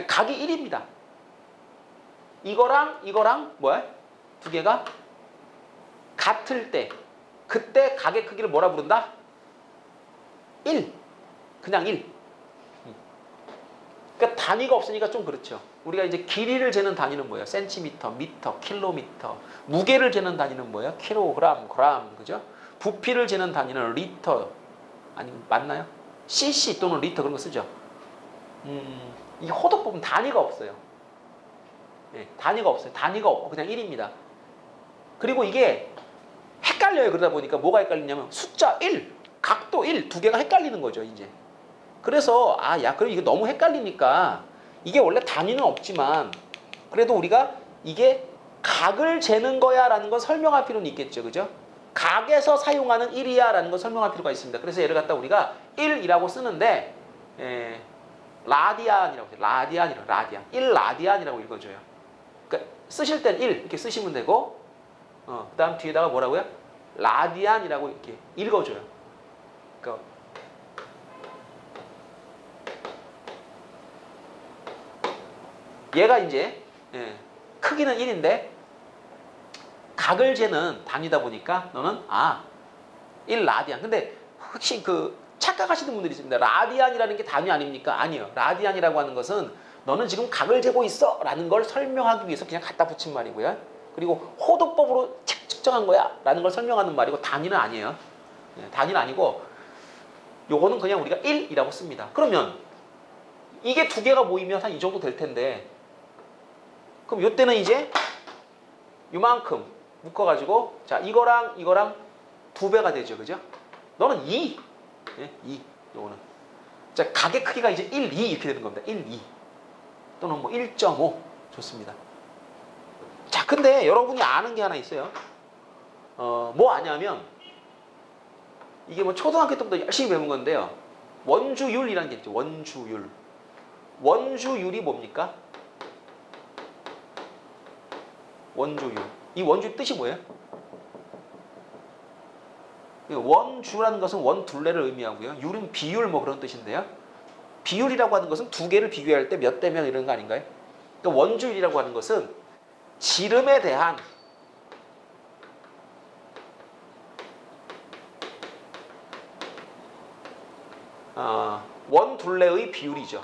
각이 1입니다. 이거랑 뭐야? 두 개가 같을 때 그때 각의 크기를 뭐라 부른다? 1. 그냥 1. 그러니까 단위가 없으니까 좀 그렇죠. 우리가 이제 길이를 재는 단위는 뭐예요? 센티미터, 미터, 킬로미터. 무게를 재는 단위는 뭐예요? 킬로그램, 그램. 그죠? 부피를 재는 단위는 리터. 아니면 맞나요? cc 또는 리터 그런 거 쓰죠. 이 호도법은 단위가 없어요. 단위가 없어요. 단위가 없고 그냥 1입니다. 그리고 이게 헷갈려요. 그러다 보니까 뭐가 헷갈리냐면 숫자 1, 각도 1 두 개가 헷갈리는 거죠, 이제. 그래서 그럼 이게 너무 헷갈리니까 이게 원래 단위는 없지만 그래도 우리가 이게 각을 재는 거야 라는 걸 설명할 필요는 있겠죠. 그죠? 각에서 사용하는 1이야 라는 걸 설명할 필요가 있습니다. 그래서 얘를 갖다 우리가 1이라고 쓰는데 라디안이라고 해요. 라디안. 1라디안이라고 읽어줘요. 그러니까 쓰실 땐 1 이렇게 쓰시면 되고 그 다음 뒤에다가 뭐라고요? 라디안이라고 이렇게 읽어줘요. 그러니까 얘가 이제 크기는 1인데 각을 재는 단위다 보니까 너는 1라디안. 근데 혹시 그 착각하시는 분들이 있습니다. 라디안이라는 게 단위 아닙니까? 아니요. 라디안이라고 하는 것은 너는 지금 각을 재고 있어 라는 걸 설명하기 위해서 그냥 갖다 붙인 말이고요. 그리고 호도법으로 측정한 거야 라는 걸 설명하는 말이고 단위는 아니에요. 단위는 아니고 요거는 그냥 우리가 1이라고 씁니다. 그러면 이게 두 개가 모이면 한 이 정도 될 텐데 그럼 요때는 이제 요만큼 묶어가지고 자 이거랑 두 배가 되죠. 그죠? 너는 2. 2. 요거는. 자 각의 크기가 이제 1, 2 이렇게 되는 겁니다. 1, 2. 또는 뭐 1.5. 좋습니다. 자 근데 여러분이 아는 게 하나 있어요. 뭐 아냐면 이게 뭐 초등학교 때부터 열심히 배운 건데요. 원주율이라는 게 있죠. 원주율. 원주율이 뭡니까? 원주유. 이 원주유 뜻이 뭐예요? 원주라는 것은 원둘레를 의미하고요. 율은 비율 뭐 그런 뜻인데요. 비율이라고 하는 것은 두 개를 비교할 때 몇 대 몇 이런 거 아닌가요? 그러니까 원주율이라고 하는 것은 지름에 대한 원둘레의 비율이죠.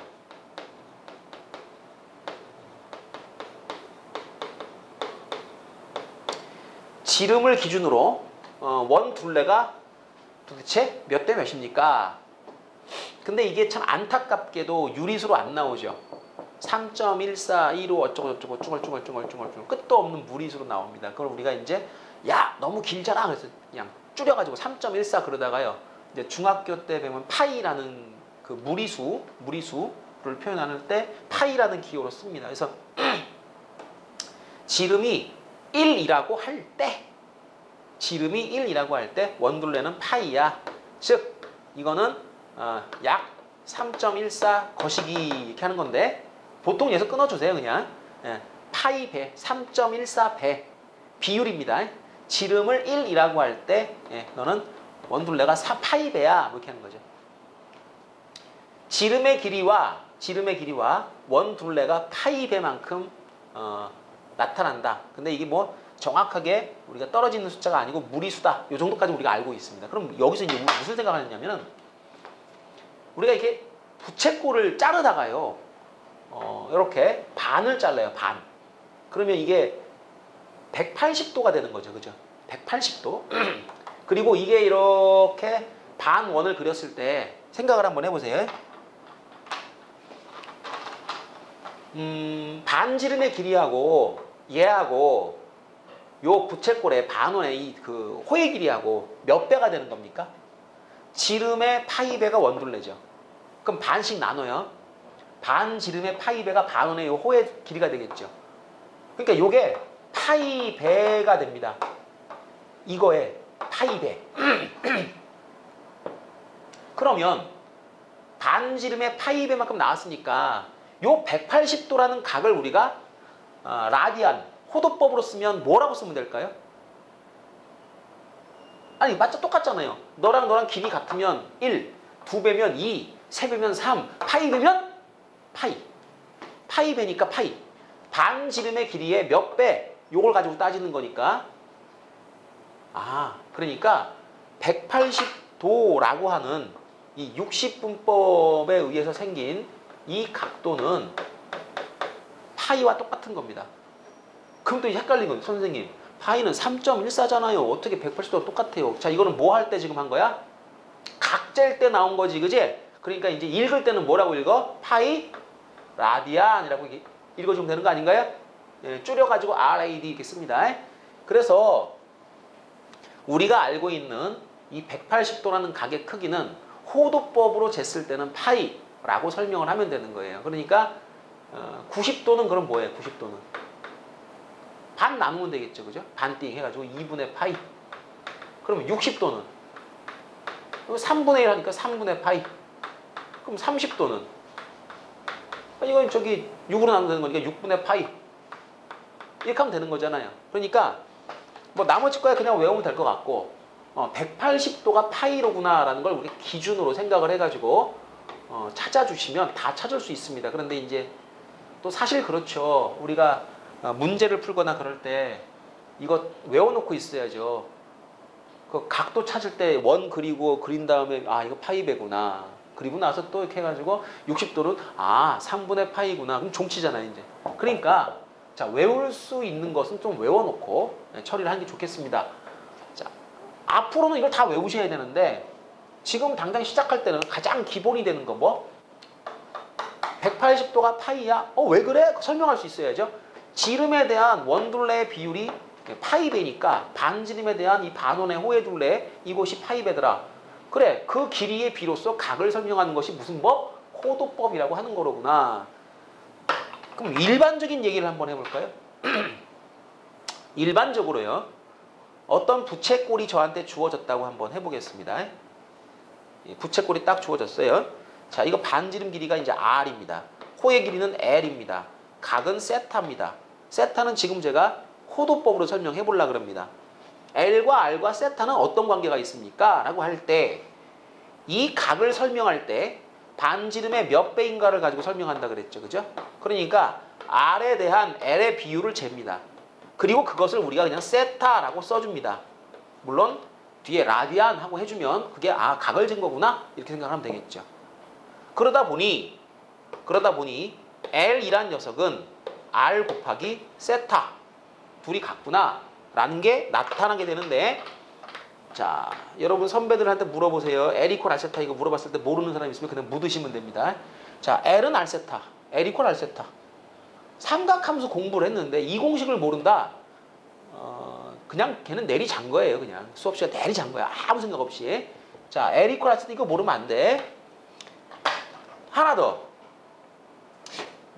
지름을 기준으로 원둘레가 도대체 몇 대 몇입니까? 근데 이게 참 안타깝게도 유리수로 안 나오죠. 3.14, 15 어쩌고저쩌고 쭈글쭈글 끝도 없는 무리수로 나옵니다. 그걸 우리가 이제 야 너무 길잖아 그래서 그냥 줄여가지고 3.14 그러다가요. 이제 중학교 때 배우면 파이라는 그 무리수를 표현할 때 파이라는 기호로 씁니다. 그래서 지름이 1이라고 할 때 지름이 1이라고 할 때 원둘레는 파이야. 즉 이거는 약 3.14 거시기 이렇게 하는 건데 보통 여기서 끊어주세요. 그냥 파이 배 3.14 배 비율입니다. 지름을 1이라고 할 때 너는 원둘레가 4파이 배야 뭐 이렇게 하는 거죠. 지름의 길이와 원둘레가 파이 배만큼 나타난다. 근데 이게 뭐 정확하게 우리가 떨어지는 숫자가 아니고 무리수다. 이 정도까지 우리가 알고 있습니다. 그럼 여기서 이제 무슨 생각을 하냐면은 우리가 이렇게 부채꼴을 자르다가요. 이렇게 반을 잘라요. 반. 그러면 이게 180도가 되는 거죠. 그죠? 180도. 그리고 이게 이렇게 반원을 그렸을 때 생각을 한번 해보세요. 반지름의 길이하고 얘하고 요 부채꼴의 반원의 이 그 호의 길이하고 몇 배가 되는 겁니까? 지름의 파이배가 원둘레죠. 그럼 반씩 나눠요. 반 지름의 파이배가 반원의 요 호의 길이가 되겠죠. 그러니까 요게 파이배가 됩니다. 이거에 파이배. 그러면 반지름의 파이배만큼 나왔으니까 요 180도라는 각을 우리가 라디안, 호도법으로 쓰면 뭐라고 쓰면 될까요? 아니 맞죠? 똑같잖아요. 너랑 길이 같으면 1, 2배면 2, 3배면 3, 파이배면 파이. 파이배니까 파이. 반지름의 길이의 몇 배? 요걸 가지고 따지는 거니까 그러니까 180도라고 하는 이 60분법에 의해서 생긴 이 각도는 파이와 똑같은 겁니다. 그럼 또 헷갈린 거예요. 선생님, 파이는 3.14잖아요. 어떻게 180도가 똑같아요? 자, 이거는 뭐 할 때 지금 한 거야? 각 잴 때 나온 거지, 그지? 그러니까 이제 읽을 때는 뭐라고 읽어? 파이 라디안이라고 읽어주면 되는 거 아닌가요? 줄여가지고 RAD 이렇게 씁니다. 그래서 우리가 알고 있는 이 180도라는 각의 크기는 호도법으로 쟀을 때는 파이라고 설명을 하면 되는 거예요. 그러니까 90도는 그럼 뭐예요? 90도는 반 나누면 되겠죠, 그죠? 반띵 해가지고 2분의 파이. 그러면 60도는 3분의 1 하니까 3분의 파이. 그럼 30도는 이건 저기 6으로 나누면 되는 거니까 6분의 파이. 이렇게 하면 되는 거잖아요. 그러니까 뭐 나머지 거야 그냥 외우면 될 것 같고 180도가 파이로구나라는 걸 우리 기준으로 생각을 해가지고 찾아주시면 다 찾을 수 있습니다. 그런데 이제 또 사실 그렇죠. 우리가 문제를 풀거나 그럴 때 이거 외워놓고 있어야죠. 그 각도 찾을 때 원 그리고 그린 다음에 이거 파이배구나. 그리고 나서 또 이렇게 해가지고 60도는 3분의 파이구나. 그럼 종치잖아요, 이제. 그러니까 자, 외울 수 있는 것은 좀 외워놓고 처리를 하는 게 좋겠습니다. 자, 앞으로는 이걸 다 외우셔야 되는데 지금 당장 시작할 때는 가장 기본이 되는 거 뭐? 180도가 파이야? 왜 그래? 설명할 수 있어야죠. 지름에 대한 원둘레의 비율이 파이배니까 반지름에 대한 이 반원의 호의 이곳이 파이배더라. 그래, 그 길이의 비로소 각을 설명하는 것이 무슨 법? 호도법이라고 하는 거로구나. 그럼 일반적인 얘기를 한번 해볼까요? 일반적으로요. 어떤 부채꼴이 저한테 주어졌다고 한번 해보겠습니다. 부채꼴이 딱 주어졌어요. 자, 이거 반지름 길이가 이제 R입니다. 호의 길이는 L입니다. 각은 세타입니다. 세타는 지금 제가 호도법으로 설명해 보려고 그럽니다. L과 R과 세타는 어떤 관계가 있습니까? 라고 할 때 이 각을 설명할 때 반지름의 몇 배인가를 가지고 설명한다 그랬죠. 그죠? 그러니까 R에 대한 L의 비율을 잽니다. 그리고 그것을 우리가 그냥 세타라고 써줍니다. 물론 뒤에 라디안 하고 해주면 그게 각을 잰 거구나 이렇게 생각하면 되겠죠. 그러다 보니 L이란 녀석은 R 곱하기 세타 둘이 같구나 라는 게 나타나게 되는데, 자, 여러분 선배들한테 물어보세요. L 이퀄 R 세타 이거 물어봤을 때 모르는 사람 있으면 그냥 묻으시면 됩니다. 자, L은 R 세타, L 이퀄 R 세타. 삼각함수 공부를 했는데 이 공식을 모른다? 그냥 걔는 내리잔 거예요. 그냥 수업 시간에 내리잔 거야. 아무 생각 없이. 자, L 이퀄 R 세타 이거 모르면 안 돼. 하나 더.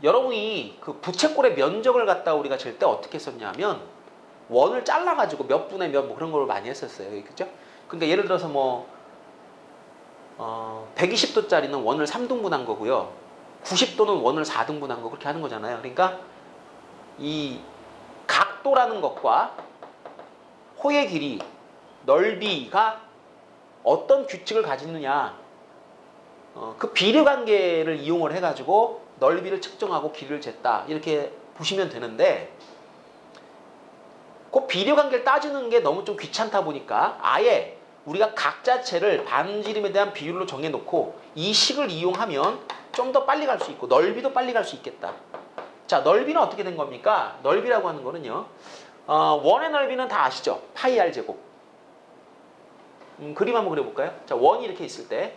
여러분이 그 부채꼴의 면적을 갖다 우리가 잴 때 어떻게 썼냐면 원을 잘라가지고 몇 분의 몇 뭐 그런 걸 많이 했었어요. 그죠? 그러니까 예를 들어서 뭐 120도짜리는 원을 3등분한 거고요. 90도는 원을 4등분한 거 그렇게 하는 거잖아요. 그러니까 이 각도라는 것과 호의 길이, 넓이가 어떤 규칙을 가지느냐, 그 비례관계를 이용을 해가지고 넓이를 측정하고 길이를 쟀다 이렇게 보시면 되는데, 그 비례관계를 따지는 게 너무 좀 귀찮다 보니까 아예 우리가 각 자체를 반지름에 대한 비율로 정해놓고 이 식을 이용하면 좀 더 빨리 갈 수 있고 넓이도 빨리 갈 수 있겠다. 자, 넓이는 어떻게 된 겁니까? 넓이라고 하는 거는요, 원의 넓이는 다 아시죠? 파이 r 제곱. 그림 한번 그려볼까요? 자, 원이 이렇게 있을 때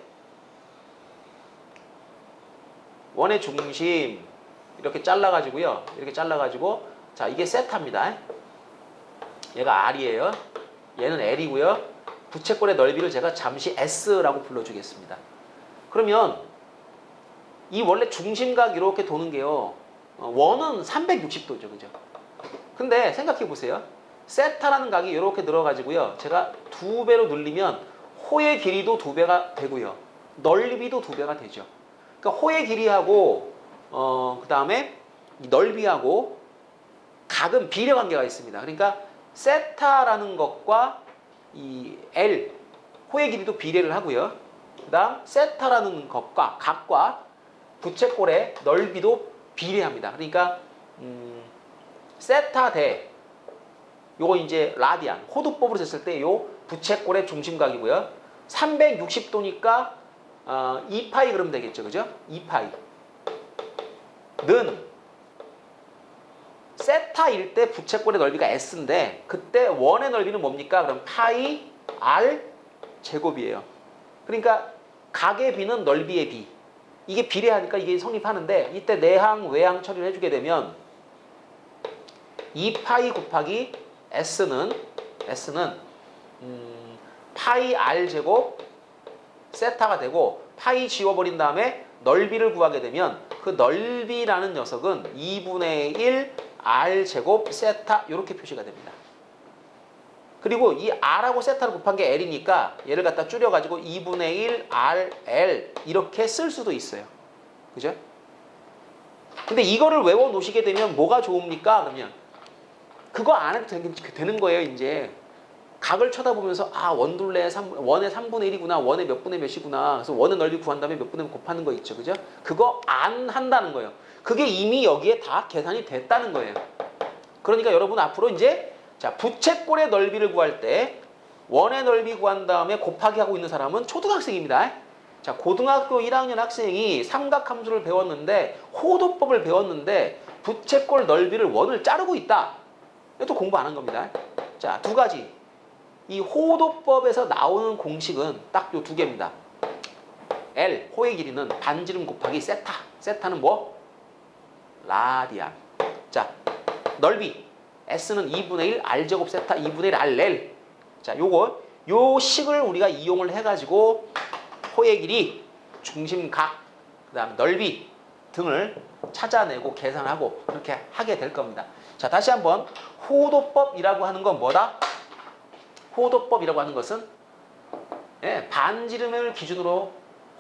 원의 중심 이렇게 잘라가지고요. 이렇게 잘라가지고, 자, 이게 세타입니다. 얘가 R이에요. 얘는 L이고요. 부채꼴의 넓이를 제가 잠시 S라고 불러주겠습니다. 그러면 이 원래 중심각 이렇게 도는 게요, 원은 360도죠. 그죠? 근데 생각해 보세요. 세타라는 각이 이렇게 늘어가지고요. 제가 2배로 늘리면 호의 길이도 2배가 되고요. 넓이도 2배가 되죠. 그러니까 호의 길이하고 그 다음에 넓이하고 각은 비례관계가 있습니다. 그러니까 세타라는 것과 이 L, 호의 길이도 비례를 하고요. 그 다음 세타라는 것과 각과 부채꼴의 넓이도 비례합니다. 그러니까 세타 대 요거 이제 라디안, 호두법으로 쟀을 때 요 부채꼴의 중심각이고요. 360도니까 2파이 그러면 되겠죠. 그죠? 2파이 는 세타일 때 부채꼴의 넓이가 S인데 그때 원의 넓이는 뭡니까? 그럼 파이 R 제곱이에요. 그러니까 각의 비는 넓이의 비. 이게 비례하니까 이게 성립하는데, 이때 내항, 외항 처리를 해주게 되면 2파이 곱하기 S는 파이 R 제곱 세타가 되고, 파이 지워버린 다음에 넓이를 구하게 되면 그 넓이라는 녀석은 2분의 1 R 제곱 세타 이렇게 표시가 됩니다. 그리고 이 R하고 세타를 곱한 게 L이니까 얘를 갖다 줄여가지고 2분의 1 RL 이렇게 쓸 수도 있어요. 그죠? 근데 이거를 외워 놓으시게 되면 뭐가 좋습니까? 그러면 그거 안 해도 되는 거예요. 이제 각을 쳐다보면서 원의 3분의 1이구나, 원의 몇 분의 몇이구나. 그래서 원의 넓이 구한 다음에 몇 분의 몇 곱하는 거 있죠. 그죠? 그거 안 한다는 거예요. 그게 이미 여기에 다 계산이 됐다는 거예요. 그러니까 여러분 앞으로 이제 자, 부채꼴의 넓이를 구할 때 원의 넓이 구한 다음에 곱하기 하고 있는 사람은 초등학생입니다. 자, 고등학교 1학년 학생이 삼각함수를 배웠는데 호도법을 배웠는데 부채꼴 넓이를 원을 자르고 있다. 이것도 공부 안 한 겁니다. 자, 두 가지. 이 호도법에서 나오는 공식은 딱 요 두 개입니다. L, 호의 길이는 반지름 곱하기 세타. 세타는 뭐? 라디안. 자, 넓이. S는 2분의 1 R제곱 세타 2분의 1 RL. 자, 요 식을 우리가 이용을 해가지고 호의 길이, 중심각, 그 다음에 넓이 등을 찾아내고 계산하고 그렇게 하게 될 겁니다. 자, 다시 한번 호도법이라고 하는 건 뭐다? 호도법이라고 하는 것은 반지름을 기준으로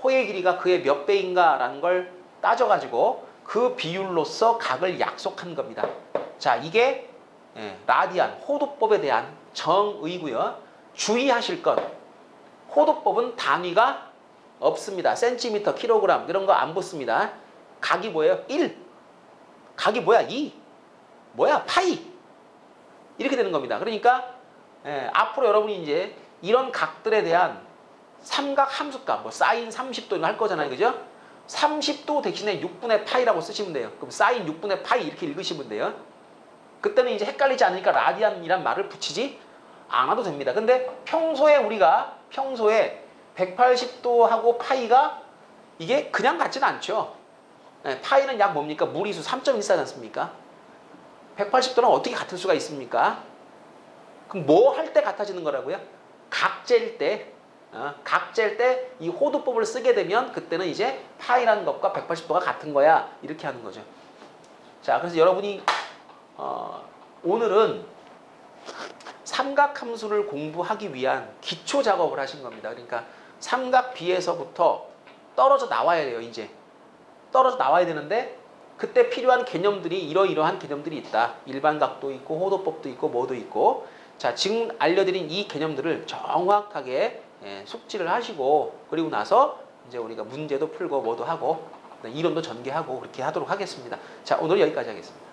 호의 길이가 그의 몇 배인가라는 걸 따져가지고 그 비율로서 각을 약속한 겁니다. 자, 이게 라디안, 호도법에 대한 정의고요. 주의하실 것. 호도법은 단위가 없습니다. 센티미터, 킬로그램 이런 거 안 붙습니다. 각이 뭐예요? 1. 각이 뭐야? 2. 뭐야? 파이. 이렇게 되는 겁니다. 그러니까 앞으로 여러분이 이제 이런 각들에 대한 삼각 함수값, 뭐 사인 30도 할 거잖아요. 그죠? 30도 대신에 6분의 파이라고 쓰시면 돼요. 그럼 사인 6분의 파이 이렇게 읽으시면 돼요. 그때는 이제 헷갈리지 않으니까 라디안이란 말을 붙이지 않아도 됩니다. 근데 평소에 우리가 180도하고 파이가 이게 그냥 같지는 않죠. 파이는 약 뭡니까? 무리수 3.14지 않습니까? 180도는 어떻게 같을 수가 있습니까? 그럼 뭐 할 때 같아지는 거라고요? 각재일 때, 각재일 때 이 호도법을 쓰게 되면 그때는 이제 파이라는 것과 180도가 같은 거야. 이렇게 하는 거죠. 자, 그래서 여러분이 오늘은 삼각함수를 공부하기 위한 기초 작업을 하신 겁니다. 그러니까 삼각비에서부터 떨어져 나와야 돼요. 이제 떨어져 나와야 되는데 그때 필요한 개념들이 이러이러한 개념들이 있다. 일반각도 있고 호도법도 있고 뭐도 있고. 자, 지금 알려드린 이 개념들을 정확하게 숙지를 하시고 그리고 나서 이제 우리가 문제도 풀고 뭐도 하고 이론도 전개하고 그렇게 하도록 하겠습니다. 자, 오늘 여기까지 하겠습니다.